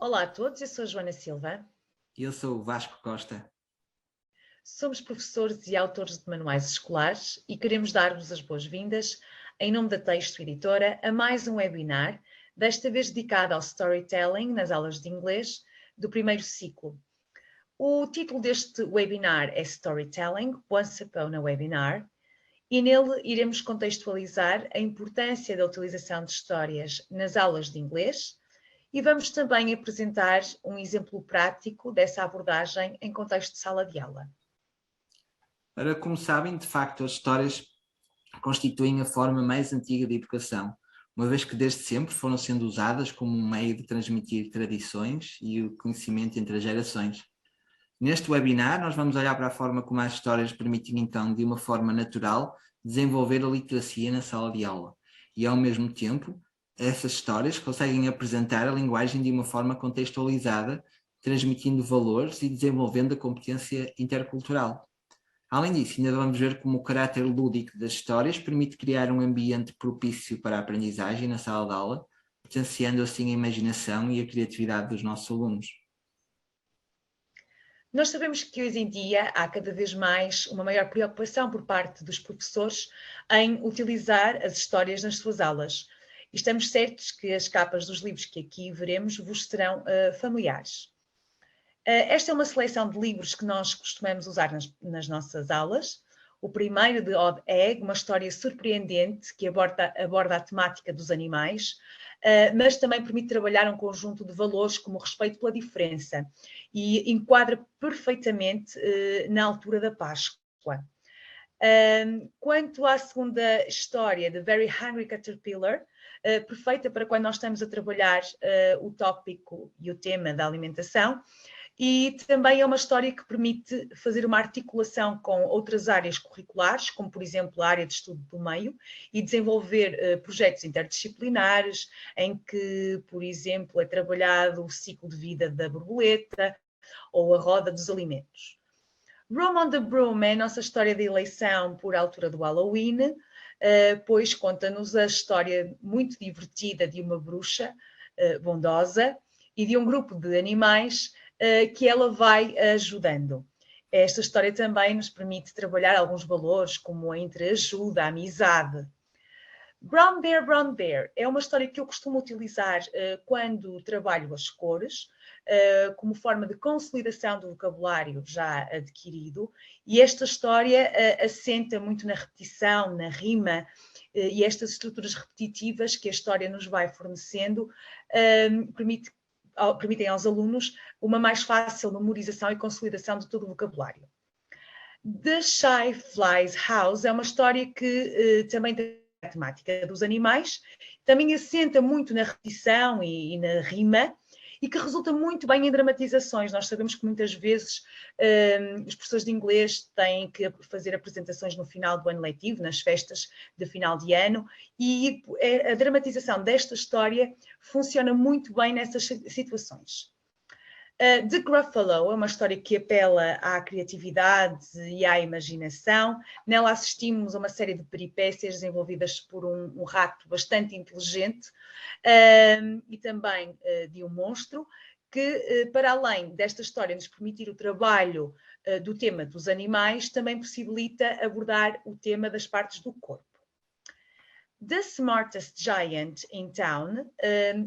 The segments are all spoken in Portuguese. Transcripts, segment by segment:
Olá a todos, eu sou a Joana Silva. Eu sou o Vasco Costa. Somos professores e autores de manuais escolares e queremos dar-vos as boas-vindas, em nome da Texto Editora, a mais um webinar, desta vez dedicado ao storytelling nas aulas de inglês do primeiro ciclo. O título deste webinar é Storytelling, Once Upon a Webinar, e nele iremos contextualizar a importância da utilização de histórias nas aulas de inglês e vamos também apresentar um exemplo prático dessa abordagem em contexto de sala de aula. Ora, como sabem, de facto, as histórias constituem a forma mais antiga de educação, uma vez que desde sempre foram sendo usadas como um meio de transmitir tradições e o conhecimento entre as gerações. Neste webinar, nós vamos olhar para a forma como as histórias permitem, então, de uma forma natural, desenvolver a literacia na sala de aula. E, ao mesmo tempo, essas histórias conseguem apresentar a linguagem de uma forma contextualizada, transmitindo valores e desenvolvendo a competência intercultural. Além disso, ainda vamos ver como o caráter lúdico das histórias permite criar um ambiente propício para a aprendizagem na sala de aula, potenciando assim a imaginação e a criatividade dos nossos alunos. Nós sabemos que hoje em dia há cada vez mais uma maior preocupação por parte dos professores em utilizar as histórias nas suas aulas. E estamos certos que as capas dos livros que aqui veremos vos serão familiares. Esta é uma seleção de livros que nós costumamos usar nas nossas aulas. O primeiro de Odd Egg, uma história surpreendente que aborda a temática dos animais, mas também permite trabalhar um conjunto de valores como o respeito pela diferença e enquadra perfeitamente na altura da Páscoa. Quanto à segunda história, The Very Hungry Caterpillar, perfeita para quando nós estamos a trabalhar o tópico e o tema da alimentação, e também é uma história que permite fazer uma articulação com outras áreas curriculares, como, por exemplo, a área de estudo do meio, e desenvolver projetos interdisciplinares, em que, por exemplo, é trabalhado o ciclo de vida da borboleta ou a roda dos alimentos. Room on the Broom é a nossa história de eleição por altura do Halloween, pois conta-nos a história muito divertida de uma bruxa bondosa e de um grupo de animais que ela vai ajudando. Esta história também nos permite trabalhar alguns valores, como a entreajuda, a amizade. Brown Bear é uma história que eu costumo utilizar quando trabalho as cores, como forma de consolidação do vocabulário já adquirido, e esta história assenta muito na repetição, na rima, e estas estruturas repetitivas que a história nos vai fornecendo permitem aos alunos uma mais fácil memorização e consolidação de todo o vocabulário. The Shy Fly's House é uma história que também tem a temática dos animais, também assenta muito na repetição e na rima, e que resulta muito bem em dramatizações. Nós sabemos que muitas vezes os professores de inglês têm que fazer apresentações no final do ano letivo, nas festas de final de ano, e a dramatização desta história funciona muito bem nessas situações. The Gruffalo é uma história que apela à criatividade e à imaginação. Nela assistimos a uma série de peripécias desenvolvidas por um rato bastante inteligente e também de um monstro que, para além desta história nos permitir o trabalho do tema dos animais, também possibilita abordar o tema das partes do corpo. The Smartest Giant in Town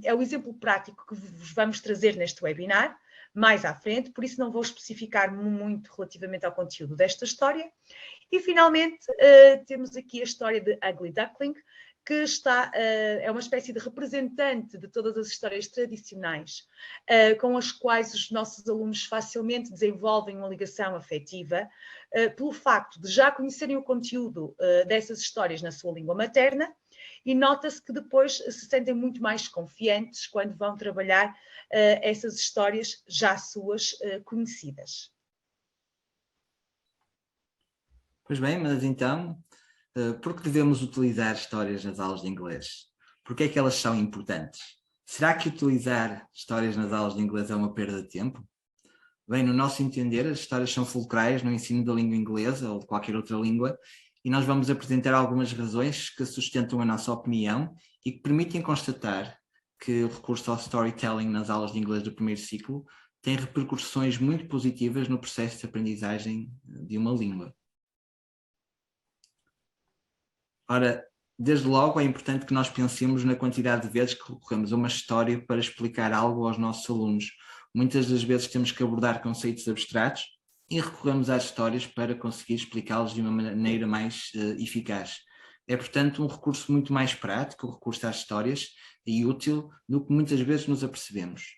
é o exemplo prático que vos vamos trazer neste webinar, mais à frente, por isso não vou especificar muito relativamente ao conteúdo desta história. E, finalmente, temos aqui a história de Ugly Duckling, que é uma espécie de representante de todas as histórias tradicionais, com as quais os nossos alunos facilmente desenvolvem uma ligação afetiva, pelo facto de já conhecerem o conteúdo dessas histórias na sua língua materna, e nota-se que depois se sentem muito mais confiantes quando vão trabalhar essas histórias já suas conhecidas. Pois bem, mas então, por que devemos utilizar histórias nas aulas de inglês? Por que é que elas são importantes? Será que utilizar histórias nas aulas de inglês é uma perda de tempo? Bem, no nosso entender, as histórias são fulcrais no ensino da língua inglesa ou de qualquer outra língua, e nós vamos apresentar algumas razões que sustentam a nossa opinião e que permitem constatar que o recurso ao storytelling nas aulas de inglês do primeiro ciclo tem repercussões muito positivas no processo de aprendizagem de uma língua. Ora, desde logo é importante que nós pensemos na quantidade de vezes que recorremos a uma história para explicar algo aos nossos alunos. Muitas das vezes temos que abordar conceitos abstratos e recorremos às histórias para conseguir explicá-los de uma maneira mais eficaz. É, portanto, um recurso muito mais prático, o recurso às histórias, e útil do que muitas vezes nos apercebemos.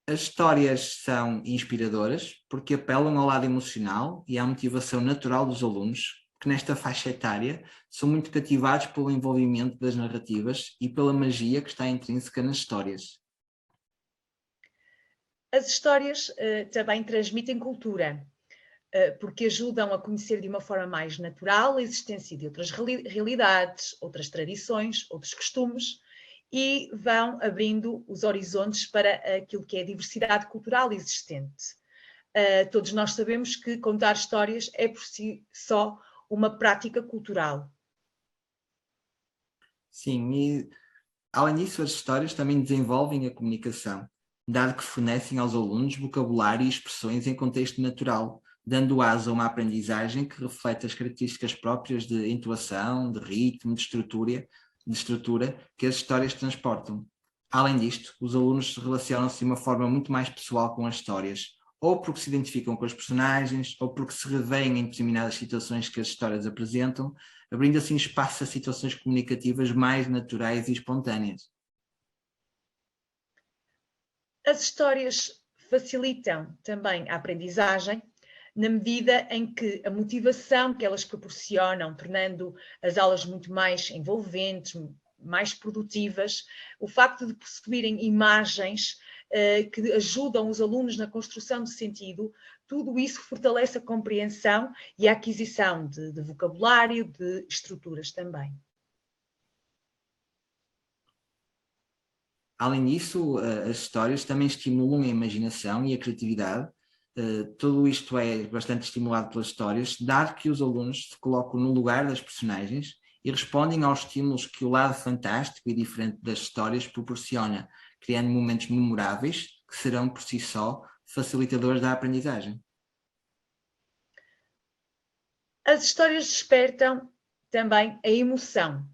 As histórias são inspiradoras porque apelam ao lado emocional e à motivação natural dos alunos, que nesta faixa etária são muito cativados pelo envolvimento das narrativas e pela magia que está intrínseca nas histórias. As histórias também transmitem cultura, porque ajudam a conhecer de uma forma mais natural a existência de outras realidades, outras tradições, outros costumes, e vão abrindo os horizontes para aquilo que é a diversidade cultural existente. Todos nós sabemos que contar histórias é por si só uma prática cultural. Sim, e além disso, as histórias também desenvolvem a comunicação, dado que fornecem aos alunos vocabulário e expressões em contexto natural, dando asa a uma aprendizagem que reflete as características próprias de entoação, de ritmo, de estrutura que as histórias transportam. Além disto, os alunos relacionam-se de uma forma muito mais pessoal com as histórias, ou porque se identificam com os personagens, ou porque se revêem em determinadas situações que as histórias apresentam, abrindo assim espaço a situações comunicativas mais naturais e espontâneas. As histórias facilitam também a aprendizagem, na medida em que a motivação que elas proporcionam, tornando as aulas muito mais envolventes, mais produtivas, o facto de possuírem imagens que ajudam os alunos na construção de sentido, tudo isso fortalece a compreensão e a aquisição de vocabulário, de estruturas também. Além disso, as histórias também estimulam a imaginação e a criatividade. Tudo isto é bastante estimulado pelas histórias, dado que os alunos se colocam no lugar das personagens e respondem aos estímulos que o lado fantástico e diferente das histórias proporciona, criando momentos memoráveis que serão, por si só, facilitadores da aprendizagem. As histórias despertam também a emoção,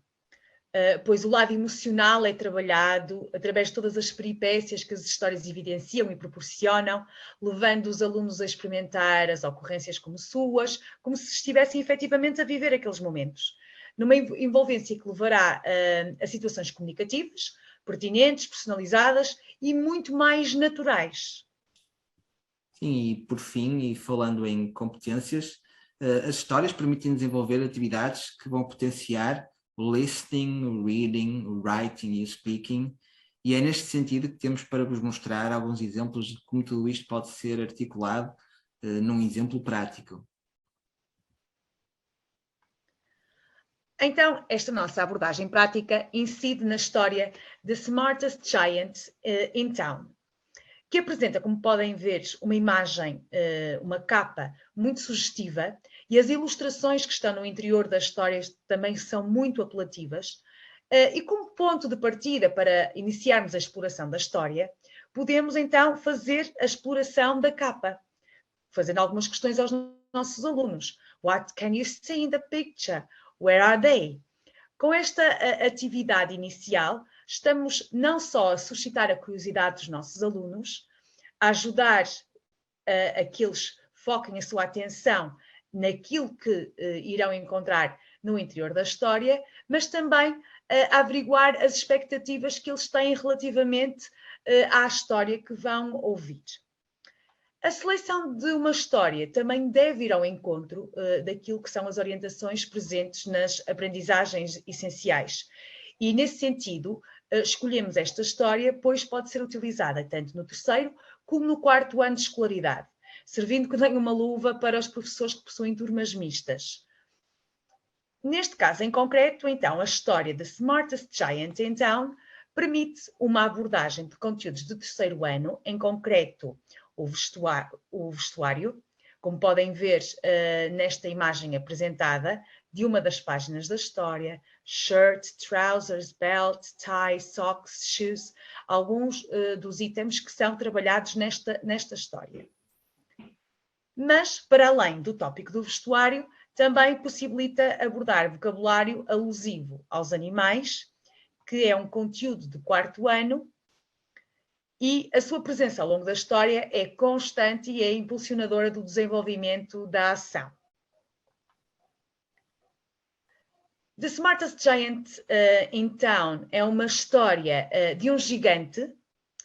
pois o lado emocional é trabalhado através de todas as peripécias que as histórias evidenciam e proporcionam, levando os alunos a experimentar as ocorrências como suas, como se estivessem efetivamente a viver aqueles momentos. Numa envolvência que levará a situações comunicativas, pertinentes, personalizadas e muito mais naturais. Sim, e por fim, e falando em competências, as histórias permitem desenvolver atividades que vão potenciar o listening, o reading, o writing e o speaking, e é neste sentido que temos para vos mostrar alguns exemplos de como tudo isto pode ser articulado num exemplo prático. Então, esta nossa abordagem prática incide na história The Smartest Giant in Town, que apresenta, como podem ver, uma imagem, uma capa muito sugestiva, e as ilustrações que estão no interior das histórias também são muito apelativas. E como ponto de partida para iniciarmos a exploração da história, podemos então fazer a exploração da capa, fazendo algumas questões aos nossos alunos. What can you see in the picture? Where are they? Com esta atividade inicial, estamos não só a suscitar a curiosidade dos nossos alunos, a ajudar a que eles foquem a sua atenção naquilo que irão encontrar no interior da história, mas também a averiguar as expectativas que eles têm relativamente à história que vão ouvir. A seleção de uma história também deve ir ao encontro daquilo que são as orientações presentes nas aprendizagens essenciais. E, nesse sentido, escolhemos esta história, pois pode ser utilizada tanto no 3º como no 4º ano de escolaridade, servindo que nem uma luva para os professores que possuem turmas mistas. Neste caso em concreto, então, a história The Smartest Giant in Town permite uma abordagem de conteúdos de 3º ano, em concreto o vestuário, como podem ver nesta imagem apresentada, de uma das páginas da história: shirt, trousers, belt, tie, socks, shoes, alguns dos itens que são trabalhados nesta história. Mas, para além do tópico do vestuário, também possibilita abordar vocabulário alusivo aos animais, que é um conteúdo de 4º ano, e a sua presença ao longo da história é constante e é impulsionadora do desenvolvimento da ação. The Smartest Giant in Town é uma história de um gigante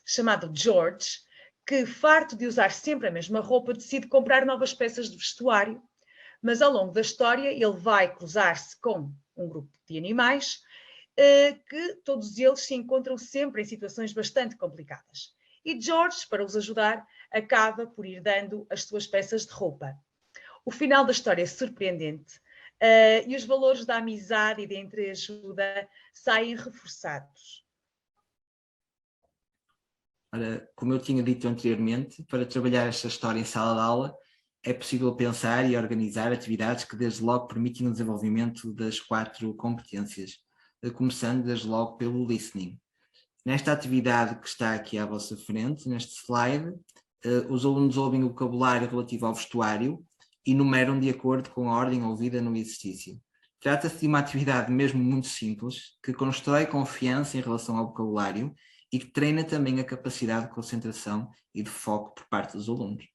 chamado George, que, farto de usar sempre a mesma roupa, decide comprar novas peças de vestuário, mas ao longo da história ele vai cruzar-se com um grupo de animais que todos eles se encontram sempre em situações bastante complicadas. E George, para os ajudar, acaba por ir dando as suas peças de roupa. O final da história é surpreendente e os valores da amizade e da entreajuda saem reforçados. Ora, como eu tinha dito anteriormente, para trabalhar esta história em sala de aula, é possível pensar e organizar atividades que desde logo permitem o desenvolvimento das 4 competências, começando desde logo pelo listening. Nesta atividade que está aqui à vossa frente, neste slide, os alunos ouvem o vocabulário relativo ao vestuário e numeram de acordo com a ordem ouvida no exercício. Trata-se de uma atividade mesmo muito simples, que constrói confiança em relação ao vocabulário e que treina também a capacidade de concentração e de foco por parte dos alunos.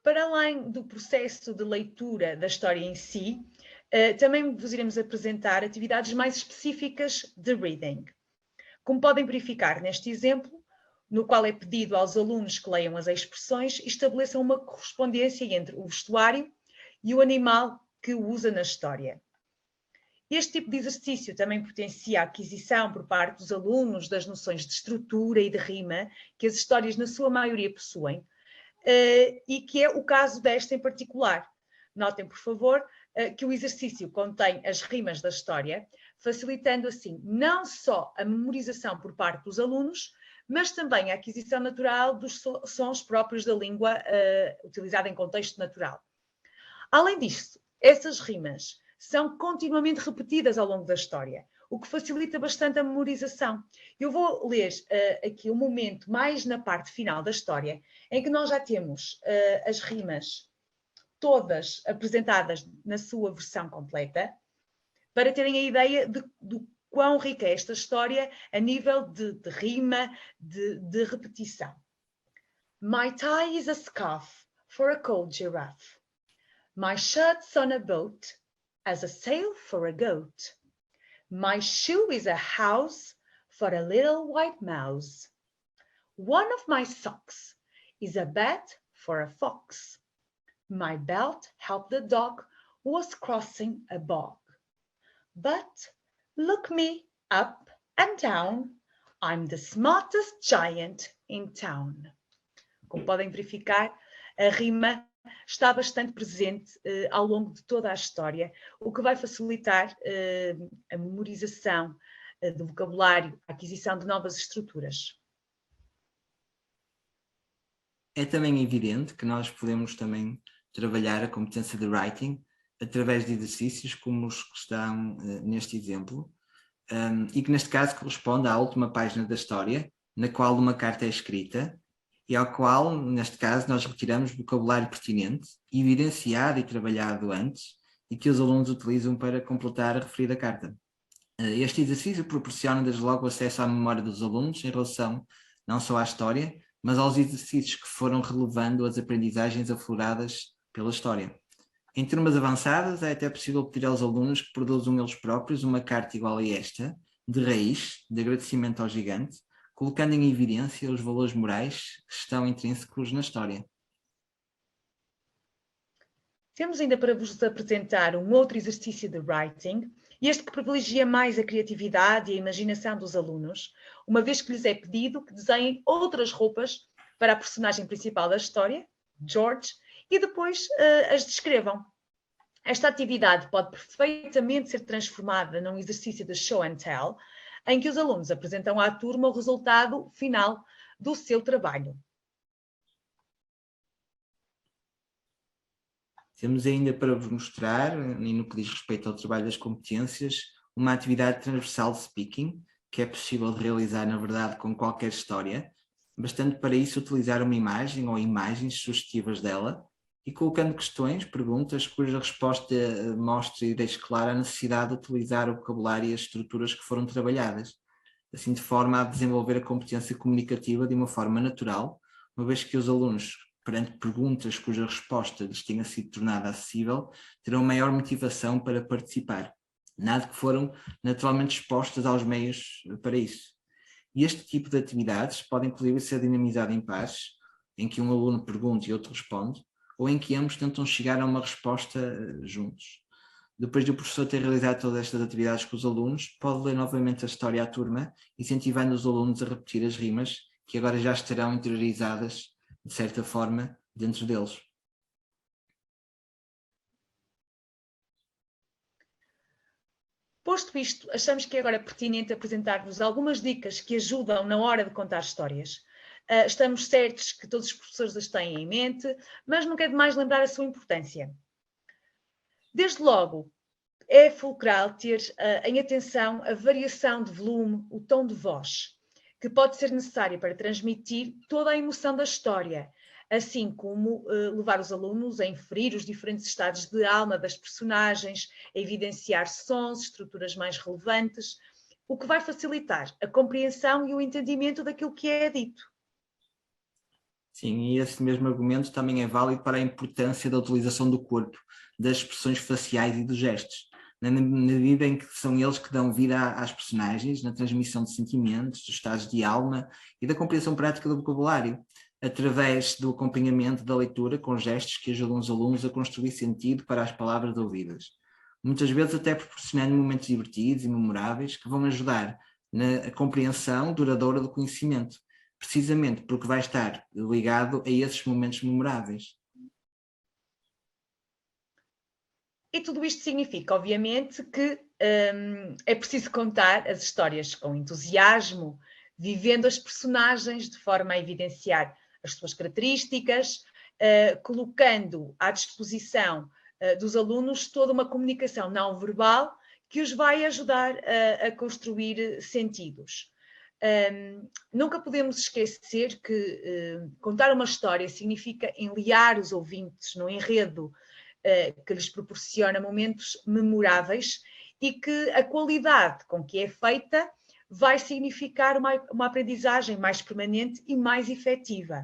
Para além do processo de leitura da história em si, também vos iremos apresentar atividades mais específicas de reading. Como podem verificar neste exemplo, no qual é pedido aos alunos que leiam as expressões e estabeleçam uma correspondência entre o vestuário e o animal que usa na história. Este tipo de exercício também potencia a aquisição por parte dos alunos das noções de estrutura e de rima que as histórias, na sua maioria, possuem, e que é o caso desta em particular. Notem, por favor, que o exercício contém as rimas da história, facilitando assim não só a memorização por parte dos alunos, mas também a aquisição natural dos sons próprios da língua utilizada em contexto natural. Além disto, essas rimas são continuamente repetidas ao longo da história, o que facilita bastante a memorização. Eu vou ler aqui um momento mais na parte final da história, em que nós já temos as rimas todas apresentadas na sua versão completa, para terem a ideia do quão rica é esta história a nível de rima, de repetição. My tie is a scarf for a cold giraffe. My shirt's on a boat as a sail for a goat. My shoe is a house for a little white mouse. One of my socks is a bed for a fox. My belt helped the dog who was crossing a bog. But look me up and down, I'm the smartest giant in town. Como podem verificar, a rima está bastante presente ao longo de toda a história, o que vai facilitar a memorização do vocabulário, a aquisição de novas estruturas. É também evidente que nós podemos também trabalhar a competência de writing através de exercícios como os que estão neste exemplo, e que neste caso corresponde à última página da história, na qual uma carta é escrita, e ao qual, neste caso, nós retiramos vocabulário pertinente, evidenciado e trabalhado antes, e que os alunos utilizam para completar a referida carta. Este exercício proporciona desde logo acesso à memória dos alunos em relação não só à história, mas aos exercícios que foram relevando as aprendizagens afloradas pela história. Em turmas avançadas, é até possível pedir aos alunos que produzam eles próprios uma carta igual a esta, de raiz, de agradecimento ao gigante, colocando em evidência os valores morais que estão intrínsecos na história. Temos ainda para vos apresentar um outro exercício de writing, este que privilegia mais a criatividade e a imaginação dos alunos, uma vez que lhes é pedido que desenhem outras roupas para a personagem principal da história, George, e depois as descrevam. Esta atividade pode perfeitamente ser transformada num exercício de show and tell, em que os alunos apresentam à turma o resultado final do seu trabalho. Temos ainda para vos mostrar, e no que diz respeito ao trabalho das competências, uma atividade transversal de speaking, que é possível de realizar, na verdade, com qualquer história, bastante para isso utilizar uma imagem ou imagens sugestivas dela e colocando questões, perguntas, cuja resposta mostre e deixe clara a necessidade de utilizar o vocabulário e as estruturas que foram trabalhadas, assim de forma a desenvolver a competência comunicativa de uma forma natural, uma vez que os alunos, perante perguntas cuja resposta lhes tenha sido tornada acessível, terão maior motivação para participar, nada que foram naturalmente expostas aos meios para isso. E este tipo de atividades podem, inclusive, ser dinamizado em pares, em que um aluno pergunta e outro responde, ou em que ambos tentam chegar a uma resposta juntos. Depois do professor ter realizado todas estas atividades com os alunos, pode ler novamente a história à turma, incentivando os alunos a repetir as rimas, que agora já estarão interiorizadas, de certa forma, dentro deles. Posto isto, achamos que agora é pertinente apresentar-vos algumas dicas que ajudam na hora de contar histórias. Estamos certos que todos os professores as têm em mente, mas não é demais lembrar a sua importância. Desde logo, é fulcral ter em atenção a variação de volume, o tom de voz, que pode ser necessária para transmitir toda a emoção da história, assim como levar os alunos a inferir os diferentes estados de alma das personagens, a evidenciar sons, estruturas mais relevantes, o que vai facilitar a compreensão e o entendimento daquilo que é dito. Sim, e esse mesmo argumento também é válido para a importância da utilização do corpo, das expressões faciais e dos gestos, na medida em que são eles que dão vida às personagens, na transmissão de sentimentos, dos estados de alma e da compreensão prática do vocabulário, através do acompanhamento da leitura com gestos que ajudam os alunos a construir sentido para as palavras ouvidas. Muitas vezes até proporcionando momentos divertidos e memoráveis que vão ajudar na compreensão duradoura do conhecimento, precisamente porque vai estar ligado a esses momentos memoráveis. E tudo isto significa, obviamente, que é preciso contar as histórias com entusiasmo, vivendo as personagens de forma a evidenciar as suas características, colocando à disposição dos alunos toda uma comunicação não verbal que os vai ajudar a construir sentidos. Nunca podemos esquecer que contar uma história significa enliar os ouvintes no enredo que lhes proporciona momentos memoráveis e que a qualidade com que é feita vai significar uma aprendizagem mais permanente e mais efetiva.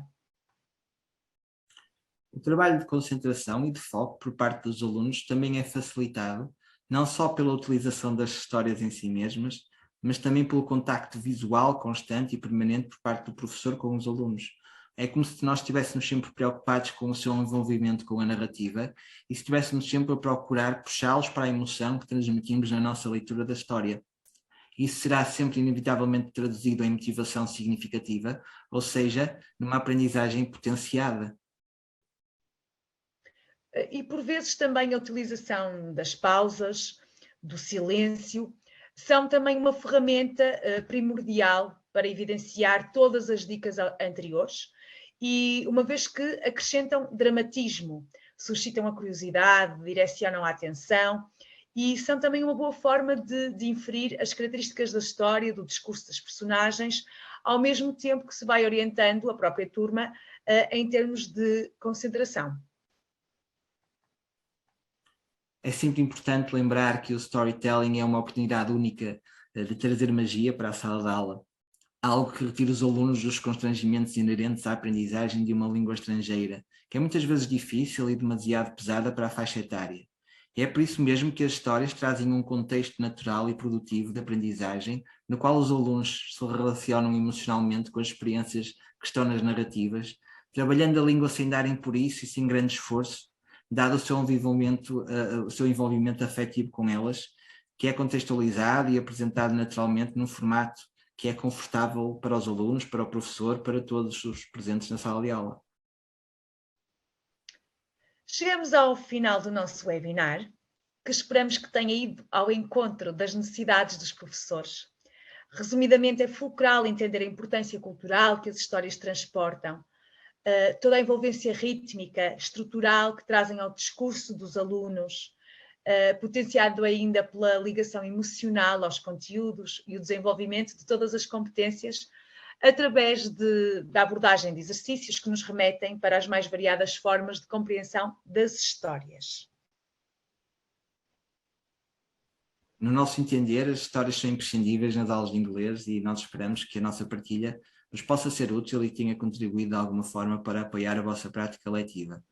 O trabalho de concentração e de foco por parte dos alunos também é facilitado, não só pela utilização das histórias em si mesmas, mas também pelo contacto visual constante e permanente por parte do professor com os alunos. É como se nós estivéssemos sempre preocupados com o seu envolvimento com a narrativa e se estivéssemos sempre a procurar puxá-los para a emoção que transmitimos na nossa leitura da história. Isso será sempre inevitavelmente traduzido em motivação significativa, ou seja, numa aprendizagem potenciada. E por vezes também a utilização das pausas, do silêncio, são também uma ferramenta primordial para evidenciar todas as dicas anteriores e uma vez que acrescentam dramatismo, suscitam a curiosidade, direcionam a atenção e são também uma boa forma de inferir as características da história, do discurso das personagens, ao mesmo tempo que se vai orientando a própria turma em termos de concentração. É sempre importante lembrar que o storytelling é uma oportunidade única de trazer magia para a sala de aula, algo que retira os alunos dos constrangimentos inerentes à aprendizagem de uma língua estrangeira, que é muitas vezes difícil e demasiado pesada para a faixa etária. E é por isso mesmo que as histórias trazem um contexto natural e produtivo de aprendizagem, no qual os alunos se relacionam emocionalmente com as experiências que estão nas narrativas, trabalhando a língua sem darem por isso e sem grande esforço, dado o seu envolvimento afetivo com elas, que é contextualizado e apresentado naturalmente num formato que é confortável para os alunos, para o professor, para todos os presentes na sala de aula. Chegamos ao final do nosso webinar, que esperamos que tenha ido ao encontro das necessidades dos professores. Resumidamente, é fulcral entender a importância cultural que as histórias transportam, toda a envolvência rítmica, estrutural que trazem ao discurso dos alunos, potenciado ainda pela ligação emocional aos conteúdos e o desenvolvimento de todas as competências através da abordagem de exercícios que nos remetem para as mais variadas formas de compreensão das histórias. No nosso entender, as histórias são imprescindíveis nas aulas de inglês e nós esperamos que a nossa partilha vos possa ser útil e tenha contribuído de alguma forma para apoiar a vossa prática letiva.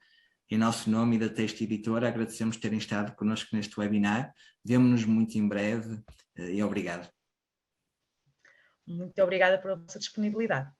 Em nosso nome e da Texto Editora, agradecemos terem estado connosco neste webinar. Vemo-nos muito em breve e obrigado. Muito obrigada pela vossa disponibilidade.